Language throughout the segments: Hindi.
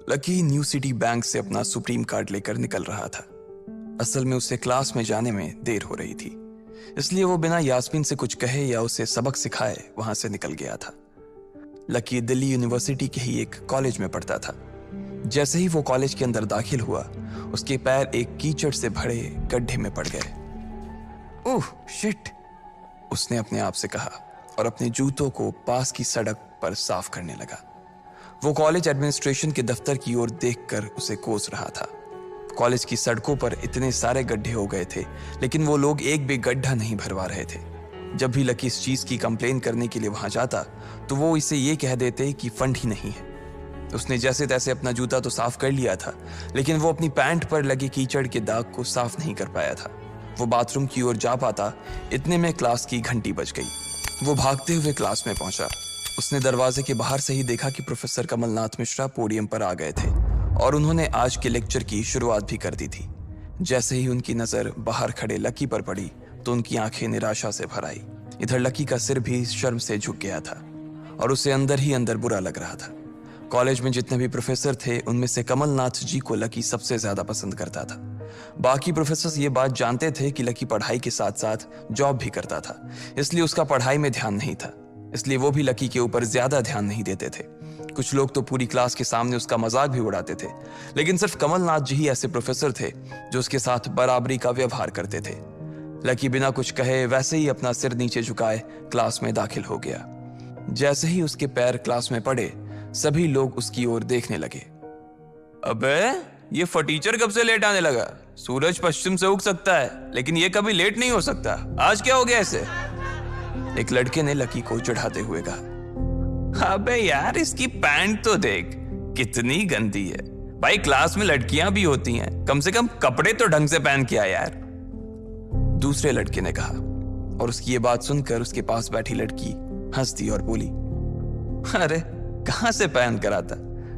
लकी न्यू सिटी बैंक से अपना सुप्रीम कार्ड लेकर निकल रहा था। असल में उसे क्लास में जाने में देर हो रही थी, इसलिए वो बिना यास्मीन से कुछ कहे या उसे सबक सिखाए वहां से निकल गया था। लकी दिल्ली यूनिवर्सिटी के ही एक कॉलेज में पढ़ता था। जैसे ही वो कॉलेज के अंदर दाखिल हुआ, उसके पैर एक कीचड़ से भरे गड्ढे में पड़ गए। ओह शिट, उसने अपने आप से कहा और अपने जूतों को पास की सड़क पर साफ करने लगा। वो कॉलेज एडमिनिस्ट्रेशन के दफ्तर की ओर देखकर उसे कोस रहा था। कॉलेज की सड़कों पर इतने सारे गड्ढे हो गए थे, लेकिन वो लोग एक भी गड्ढा नहीं भरवा रहे थे। जब भी लकी इस चीज की कंप्लेन करने के लिए वहां जाता, तो वो इसे ये कह देते कि फंड ही नहीं है। उसने जैसे तैसे अपना जूता तो साफ कर लिया था, लेकिन वो अपनी पैंट पर लगे कीचड़ के दाग को साफ नहीं कर पाया था। वो बाथरूम की ओर जा पाता, इतने में क्लास की घंटी बज गई। वो भागते हुए क्लास में पहुंचा। उसने दरवाजे के बाहर से ही देखा कि प्रोफेसर कमलनाथ मिश्रा पोडियम पर आ गए थे और उन्होंने आज के लेक्चर की शुरुआत भी कर दी थी। जैसे ही उनकी नजर बाहर खड़े लकी पर पड़ी, तो उनकी आंखें निराशा से भर आई। इधर लकी का सिर भी शर्म से झुक गया था और उसे अंदर ही अंदर बुरा लग रहा था। कॉलेज में जितने भी प्रोफेसर थे, उनमें से कमलनाथ जी को लकी सबसे ज्यादा पसंद करता था। बाकी प्रोफेसर ये बात जानते थे कि लकी पढ़ाई के साथ साथ जॉब भी करता था, इसलिए उसका पढ़ाई में ध्यान नहीं था। इसलिए वो भी लकी के ऊपर ज्यादा ध्यान नहीं देते थे। कुछ लोग तो पूरी क्लास के सामने उसका मजाक भी उड़ाते थे, लेकिन सिर्फ कमलनाथ जी ही ऐसे प्रोफेसर थे जो उसके साथ बराबरी का व्यवहार करते थे। लकी बिना कुछ कहे वैसे ही अपना सिर नीचे झुकाए क्लास में दाखिल हो गया। जैसे ही उसके पैर क्लास में पड़े, सभी लोग उसकी ओर देखने लगे। अबे ये फटीचर कब से लेट आने लगा? सूरज पश्चिम से उग सकता है, लेकिन ये कभी लेट नहीं हो सकता। आज क्या हो गया इसे? एक लड़के ने लकी को चिढ़ाते हुए कहा। अबे यार, इसकी पैंट तो देख, कितनी गंदी है। भाई क्लास में लड़कियां भी होती हैं, कम से कम कपड़े तो ढंग से पहन के आ यार। दूसरे लड़के ने कहा और उसकी ये बात सुनकर उसके पास बैठी लड़की हंस दी और बोली, अरे कहां से पहन कर आता?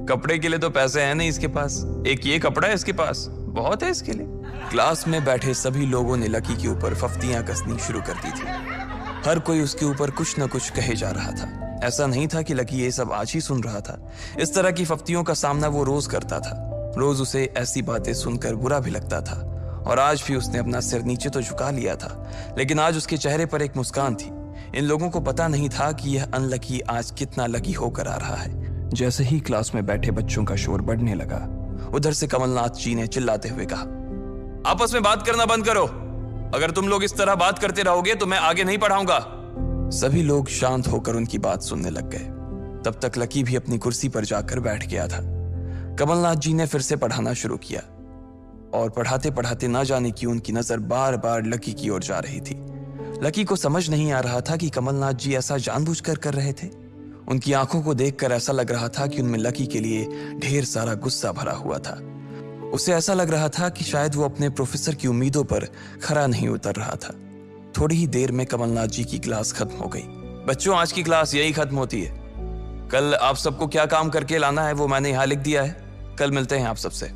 कपड़े के लिए तो पैसे हैं नहीं इसके पास। एक ये कपड़ा है इसके पास, बहुत है इसके लिए। क्लास में बैठे सभी लोगों ने लकी के ऊपर फफ्तियां कसनी शुरू कर दी थी। हर कोई उसके ऊपर कुछ न कुछ कहे जा रहा था। ऐसा नहीं था कि लकी ये सब आज ही सुन रहा था। इस तरह की फफ्तियों का सामना वो रोज करता था। रोज उसे ऐसी बातें सुनकर बुरा भी लगता था और आज भी उसने अपना सिर नीचे तो झुका लिया था, लेकिन आज उसके चेहरे पर एक मुस्कान थी। इन लोगों को पता नहीं था कि यह अनलकी आज कितना लकी होकर आ रहा है। जैसे ही क्लास में बैठे बच्चों का शोर बढ़ने लगा, उधर से कमलनाथ जी ने चिल्लाते हुए कहा, आपस में बात करना बंद करो। अगर तुम लोग इस तरह बात करते रहोगे तो मैं आगे नहीं पढ़ाऊंगा। सभी लोग शांत होकर उनकी बात सुनने लग गए। तब तक लकी भी अपनी कुर्सी पर जाकर बैठ गया था। कमलनाथ जी ने फिर से पढ़ाना शुरू किया और पढ़ाते पढ़ाते ना जाने क्यों उनकी नजर बार बार लकी की ओर जा रही थी। लकी को समझ नहीं आ रहा था कि कमलनाथ जी ऐसा जानबूझकर कर रहे थे। उनकी आंखों को देखकर ऐसा लग रहा था कि उनमें लकी के लिए ढेर सारा गुस्सा भरा हुआ था। उसे ऐसा लग रहा था कि शायद वो अपने प्रोफेसर की उम्मीदों पर खरा नहीं उतर रहा था। थोड़ी ही देर में कमलनाथ जी की क्लास खत्म हो गई। बच्चों, आज की क्लास यही खत्म होती है। कल आप सबको क्या काम करके लाना है वो मैंने यहाँ लिख दिया है। कल मिलते हैं आप सबसे,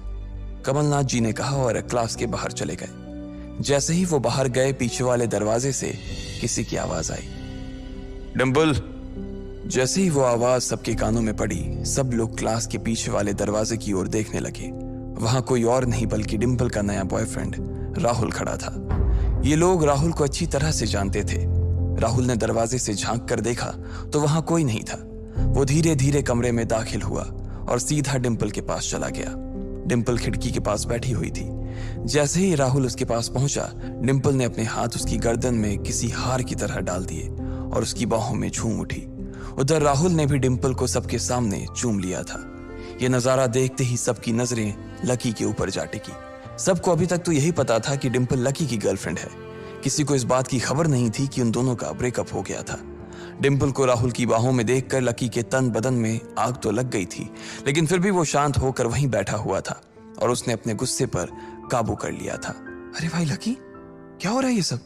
कमलनाथ जी ने कहा और क्लास के बाहर चले गए। जैसे ही वो बाहर गए, पीछे वाले दरवाजे से किसी की आवाज आई, डिंपल। जैसे ही वो आवाज सबके कानों में पड़ी, सब लोग क्लास के पीछे वाले दरवाजे की ओर देखने लगे। वहां कोई और नहीं बल्कि डिंपल का नया बॉयफ्रेंड राहुल खड़ा था। ये लोग राहुल को अच्छी तरह से जानते थे। राहुल ने दरवाजे से झांक कर देखा तो वहां कोई नहीं था। वो धीरे धीरे कमरे में दाखिल हुआ और सीधा डिंपल के पास चला गया। डिंपल खिड़की के पास बैठी हुई थी। जैसे ही राहुल उसके पास पहुंचा, डिंपल ने अपने हाथ उसकी गर्दन में किसी हार की तरह डाल दिए और उसकी बाहों में झूम उठी। उधर राहुल ने भी डिंपल को सबके सामने चूम लिया था। ये नजारा देखते ही सबकी नजरें लकी के ऊपर जा टिकी। सबको अभी तक तो यही पता था कि डिंपल लकी की गर्लफ्रेंड है। किसी को इस बात की खबर नहीं थी कि उन दोनों का ब्रेकअप हो गया था। डिंपल को राहुल की बाहों में देखकर लकी के तन बदन में आग तो लग गई थी, लेकिन फिर भी वो शांत होकर वहीं बैठा हुआ था और उसने अपने गुस्से पर काबू कर लिया था। अरे भाई लकी, क्या हो रहा है ये सब?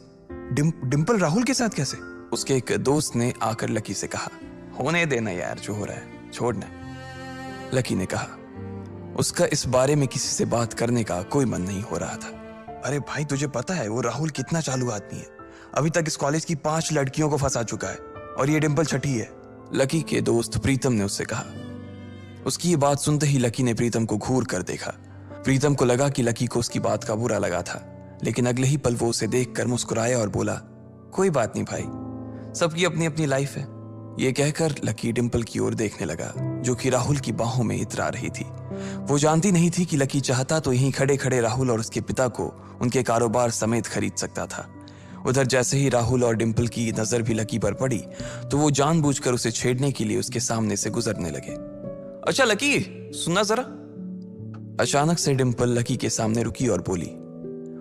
डिंपल राहुल के साथ कैसे? उसके एक दोस्त ने आकर लकी से कहा। होने देना यार, जो हो रहा है छोड़ना, लकी ने कहा। उसका इस बारे में किसी से बात करने का कोई मन नहीं हो रहा था। अरे भाई, तुझे पता है वो राहुल कितना चालू आदमी है? अभी तक इस कॉलेज की 5 लड़कियों को फंसा चुका है और ये डिंपल छठी है, लकी के दोस्त प्रीतम ने उससे कहा। उसकी ये बात सुनते ही लकी ने प्रीतम को घूर कर देखा। प्रीतम को लगा कि लकी को उसकी बात का बुरा लगा था, लेकिन अगले ही पल वो उसे देखकर मुस्कुराया और बोला, कोई बात नहीं भाई, सबकी अपनी अपनी लाइफ है। ये कहकर लकी डिंपल की ओर देखने लगा, जो कि राहुल की बाहों में इतरा रही थी। वो जानती नहीं थी कि लकी चाहता तो यहीं खड़े खड़े राहुल और उसके पिता को उनके कारोबार समेत खरीद सकता था। उधर जैसे ही राहुल और डिंपल की नजर भी लकी पर पड़ी तो वो जानबूझकर उसे छेड़ने के लिए उसके सामने से गुजरने लगे। अच्छा लकी, सुनना जरा। अचानक से डिंपल लकी के सामने रुकी और बोली।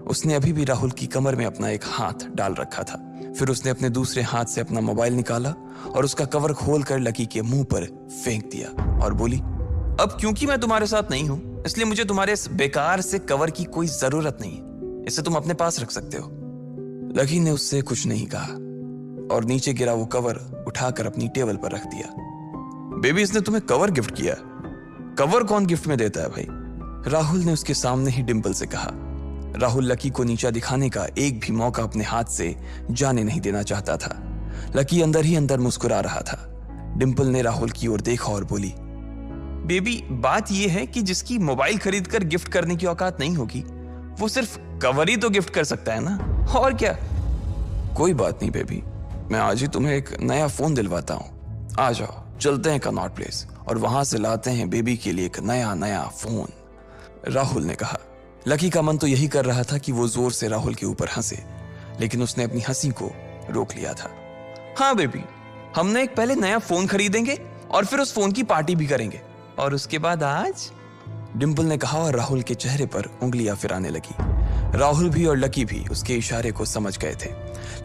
उसने अभी भी राहुल की कमर में अपना एक हाथ डाल रखा था। फिर उसने अपने दूसरे हाथ से अपना मोबाइल निकाला और उसका कवर खोलकर लकी के मुंह पर फेंक दिया और बोली, अब क्योंकि मैं तुम्हारे साथ नहीं हूं, इसलिए मुझे तुम्हारे इस बेकार से कवर की कोई जरूरत नहीं है। इसे तुम अपने पास रख सकते हो। लकी ने उससे कुछ नहीं कहा और नीचे गिरा वो कवर उठाकर अपनी टेबल पर रख दिया। बेबी, इसने तुम्हें कवर गिफ्ट किया? कवर कौन गिफ्ट में देता है भाई? राहुल ने उसके सामने ही डिंपल से कहा। राहुल लकी को नीचा दिखाने का एक भी मौका अपने हाथ से जाने नहीं देना चाहता था। लकी अंदर ही अंदर मुस्कुरा रहा था। डिंपल ने राहुल की ओर देखा और बोली, बेबी, बात यह है कि जिसकी मोबाइल खरीद कर गिफ्ट करने की औकात नहीं होगी, वो सिर्फ कवर ही तो गिफ्ट कर सकता है ना, और क्या। कोई बात नहीं बेबी, मैं आज ही तुम्हें एक नया फोन दिलवाता हूँ। आ जाओ, चलते हैं कनॉट प्लेस और वहां से लाते हैं बेबी के लिए एक नया फोन, राहुल ने कहा। लकी का मन तो यही कर रहा था कि वो जोर से राहुल के ऊपर हंसे, लेकिन उसने अपनी हंसी को रोक लिया था। हाँ बेबी, हमने एक पहले नया फोन खरीदेंगे और फिर उस फोन की पार्टी भी करेंगे, और उसके बाद आज, डिंपल ने कहा और राहुल के चेहरे पर उंगलियां फिराने लगी। राहुल भी और लकी भी उसके इशारे को समझ गए थे।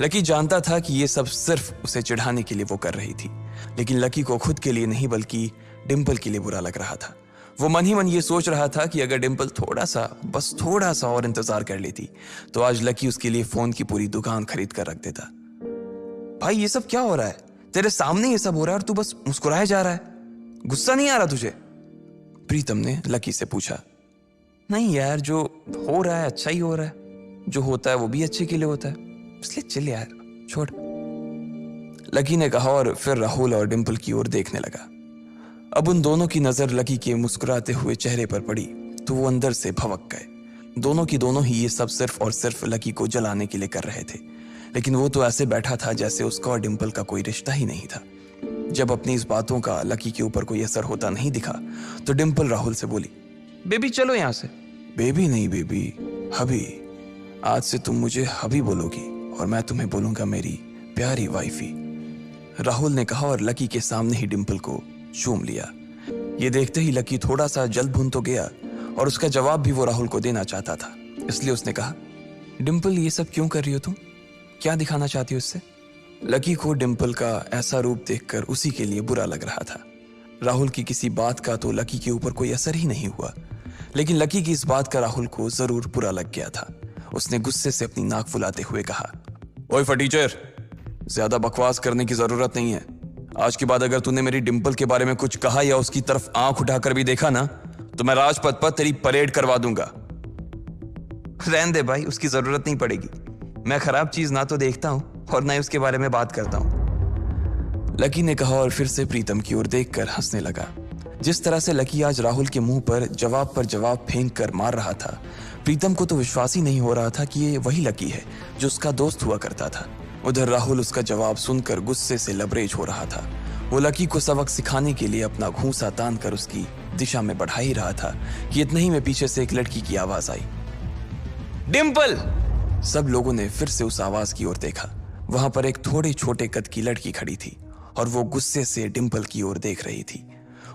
लकी जानता था कि ये सब सिर्फ उसे चिढ़ाने के लिए वो कर रही थी, लेकिन लकी को खुद के लिए नहीं बल्कि डिंपल के लिए बुरा लग रहा था। वो मन ही मन ये सोच रहा था कि अगर डिंपल बस थोड़ा सा और इंतजार कर लेती तो आज लकी उसके लिए फोन की पूरी दुकान खरीद कर रख देता। भाई, ये सब क्या हो रहा है? तेरे सामने ये सब हो रहा है और तू बस मुस्कुराए जा रहा है। गुस्सा नहीं आ रहा तुझे? प्रीतम ने लकी से पूछा। नहीं यार, जो हो रहा है अच्छा ही हो रहा है। जो होता है वो भी अच्छे के लिए होता है, इसलिए चिल यार, छोड़, लकी ने कहा और फिर राहुल और डिंपल की ओर देखने लगा। अब उन दोनों की नजर लकी के मुस्कुराते हुए चेहरे पर पड़ी तो वो अंदर से भवक गए। दोनों की दोनों ही ये सब सिर्फ और सिर्फ लकी को जलाने के लिए कर रहे थे, लेकिन वो तो ऐसे बैठा था जैसे उसका और डिंपल का कोई रिश्ता ही नहीं था। जब अपनी इस बातों का लकी के ऊपर कोई असर होता नहीं दिखा तो डिंपल राहुल से बोली, बेबी चलो यहां से। बेबी नहीं बेबी, हबी। आज से तुम मुझे हबी बोलोगी और मैं तुम्हें बोलूंगा मेरी प्यारी वाइफी, राहुल ने कहा और लकी के सामने ही डिंपल को चूम लिया। ये देखते ही लकी थोड़ा सा जल्द भुन तो गया और उसका जवाब भी वो राहुल को देना चाहता था, इसलिए उसने कहा, डिंपल ये सब क्यों कर रही हो तुम? क्या दिखाना चाहती हो इससे? लकी को डिंपल का ऐसा रूप देखकर उसी के लिए बुरा लग रहा था। राहुल की किसी बात का तो लकी के ऊपर कोई असर ही नहीं हुआ, लेकिन लकी की इस बात का राहुल को जरूर बुरा लग गया था। उसने गुस्से से अपनी नाक फुलाते हुए कहा, ओए फटीचर, ज्यादा बकवास करने की जरूरत नहीं है। आज के बाद अगर तूने मेरी डिंपल के बारे में कुछ कहा या उसकी तरफ आंख उठाकर भी देखा ना तो मैं राजपथ पर तेरी परेड करवा दूंगा। रहने दे भाई, उसकी जरूरत नहीं पड़ेगी। मैं खराब चीज ना तो देखता हूं और ना ही उसके बारे में बात करता हूं, लकी ने कहा और फिर से प्रीतम की ओर देखकर हंसने लगा। जिस तरह से लकी आज राहुल के मुंह पर जवाब फेंक कर मार रहा था, प्रीतम को तो विश्वास ही नहीं हो रहा था कि ये वही लकी है जो उसका दोस्त हुआ करता था। उधर राहुल उसका जवाब सुनकर गुस्से से लबरेज हो रहा था। वो लकी को सबक सिखाने के लिए अपना घूंसा तान कर उसकी दिशा में बढ़ा ही रहा था कि इतने ही में पीछे से एक लड़की की आवाज आई, डिंपल। सब लोगों ने फिर से उस आवाज की ओर देखा। वहां पर एक थोड़े छोटे कद की लड़की खड़ी थी और वो गुस्से से डिंपल की ओर देख रही थी।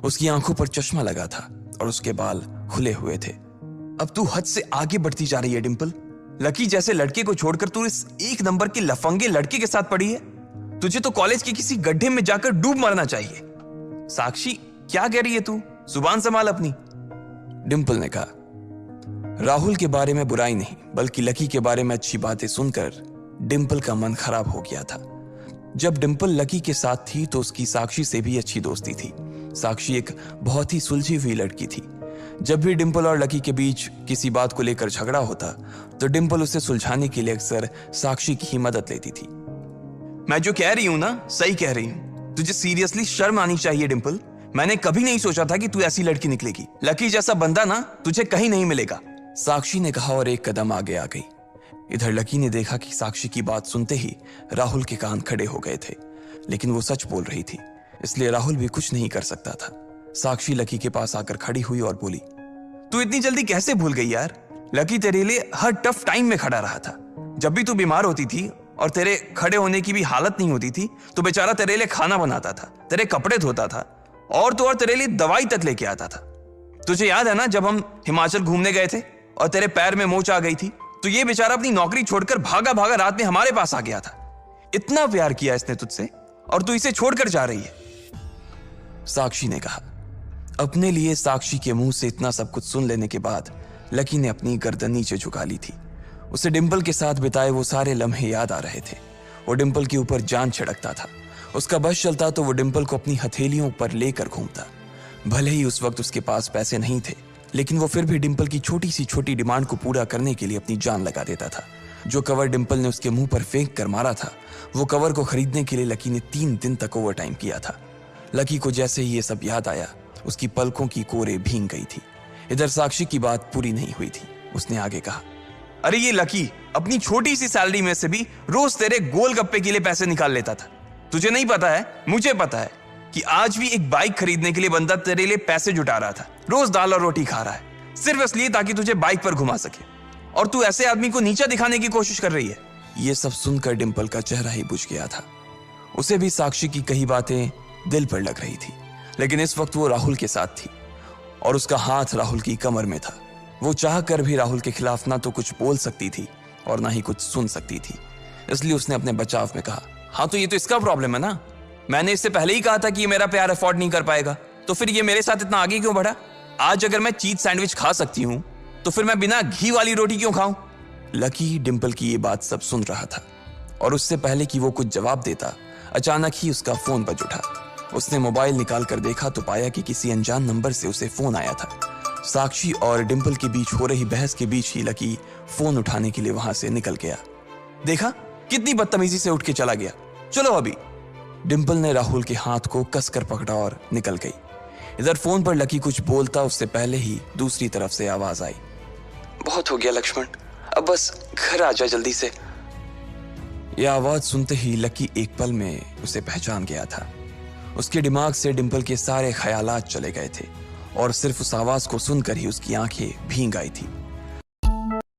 उसकी आंखों पर चश्मा लगा था और उसके बाल खुले हुए थे। अब तू हद से आगे बढ़ती जा रही है डिंपल। लकी जैसे लड़के को छोड़कर तू इस एक नंबर के लफंगे लड़के के साथ पड़ी है। तुझे तो कॉलेज के किसी गड्ढे में जाकर डूब मरना चाहिए। साक्षी, क्या कह रही है तू? जुबान संभाल अपनी, डिंपल ने कहा। राहुल के बारे में बुराई नहीं बल्कि लकी के बारे में अच्छी बातें सुनकर डिंपल का मन खराब हो गया था। जब डिंपल लकी के साथ थी तो उसकी साक्षी से भी अच्छी दोस्ती थी। साक्षी एक बहुत ही सुलझी हुई लड़की थी। जब भी डिंपल और लकी के बीच किसी बात को लेकर झगड़ा होता तो डिंपल उसे सुलझाने के लिए अक्सर साक्षी की ही मदद लेती थी। मैं जो कह रही हूं ना, सही कह रही हूं। तुझे सीरियसली शर्म आनी चाहिए डिंपल। मैंने कभी नहीं सोचा था कि तू ऐसी लड़की निकलेगी। लकी जैसा बंदा ना तुझे कहीं नहीं मिलेगा, साक्षी ने कहा और एक कदम आगे आ गई। इधर लकी ने देखा कि साक्षी की बात सुनते ही राहुल के कान खड़े हो गए थे, लेकिन वो सच बोल रही थी, इसलिए राहुल भी कुछ नहीं कर सकता था। साक्षी लकी के पास आकर खड़ी हुई और बोली, तू इतनी जल्दी कैसे भूल गई यार? लकी तेरे लिए हर टफ टाइम में खड़ा रहा था। जब भी तू बीमार होती थी और तेरे खड़े होने की भी हालत नहीं होती थी तो बेचारा तेरे लिए खाना बनाता था, तेरे कपड़े धोता था और तो और तेरे लिए दवाई तक लेके आता था। तुझे याद है ना जब हम हिमाचल घूमने गए थे और तेरे पैर में मोच आ गई थी तो ये बेचारा अपनी नौकरी छोड़कर भागा भागा रात में हमारे पास आ गया था। इतना प्यार किया इसने तुझसे और तू इसे छोड़कर जा रही है, साक्षी ने कहा। अपने लिए साक्षी के मुंह से इतना सब कुछ सुन लेने के बाद लकी ने अपनी गर्दन नीचे झुका ली थी। उसे डिंपल के साथ बिताए वो सारे लम्हे याद आ रहे थे। वो डिंपल के ऊपर जान छिड़कता था। उसका बस चलता तो वो डिंपल को अपनी हथेलियों पर लेकर घूमता। भले ही उस वक्त उसके पास पैसे नहीं थे, लेकिन वो फिर भी डिंपल की छोटी सी छोटी डिमांड को पूरा करने के लिए अपनी जान लगा देता था। जो कवर डिंपल ने उसके मुंह पर फेंक कर मारा था, वो कवर को खरीदने के लिए लकी ने 3 दिन तक ओवर टाइम किया था। लकी को जैसे ही ये सब याद आया, उसकी पलकों की कोरे भींग गई थी। इधर साक्षी की बात पूरी नहीं हुई थी। उसने आगे कहा, अरे ये लकी अपनी छोटी सी सैलरी में से भी रोज तेरे गोलगप्पे के लिए पैसे निकाल लेता था। तुझे नहीं पता है, मुझे पता है कि आज भी एक बाइक खरीदने के लिए बंदा तेरे लिए पैसे जुटा रहा था। रोज दाल और रोटी खा रहा है सिर्फ इसलिए ताकि तुझे बाइक पर घुमा सके, और तू ऐसे आदमी को नीचा दिखाने की कोशिश कर रही है। ये सब सुनकर डिंपल का चेहरा ही बुझ गया था। उसे भी साक्षी की कही बातें दिल पर लग रही थी, लेकिन इस वक्त वो राहुल के साथ थी और उसका हाथ राहुल की कमर में था। वो चाह कर भी राहुल के खिलाफ ना तो कुछ बोल सकती थी और ना ही कुछ सुन सकती थी, इसलिए उसने अपने बचाव में कहा, हाँ तो ये तो इसका प्रॉब्लम है ना। मैंने इससे पहले ही कहा था कि ये मेरा प्यार अफोर्ड नहीं कर पाएगा, तो फिर ये मेरे साथ इतना आगे क्यों बढ़ा? आज अगर मैं चीज सैंडविच खा सकती हूँ तो फिर मैं बिना घी वाली रोटी क्यों खाऊं? लकी डिंपल की ये बात सब सुन रहा था और उससे पहले कि वो कुछ जवाब देता, अचानक ही उसका फोन बज उठा। उसने मोबाइल निकाल कर देखा तो पाया कि किसी अनजान नंबर से उसे फोन आया था। साक्षी और डिंपल के बीच हो रही बहस के बीच ही लकी फोन उठाने के लिए वहां से निकल गया। देखा कितनी बदतमीजी से उठ के चला गया, चलो अभी। डिंपल ने राहुल के हाथ को कसकर पकड़ा और निकल गई। इधर फोन पर लकी कुछ बोलता उससे पहले ही दूसरी तरफ से आवाज आई, बहुत हो गया लक्ष्मण, अब बस घर आ जा जल्दी से। यह आवाज सुनते ही लकी एक पल में उसे पहचान गया था। उसके दिमाग से डिंपल के सारे ख्यालात चले गए थे और सिर्फ उस आवाज को सुनकर ही उसकी आंखें भीग आई थी।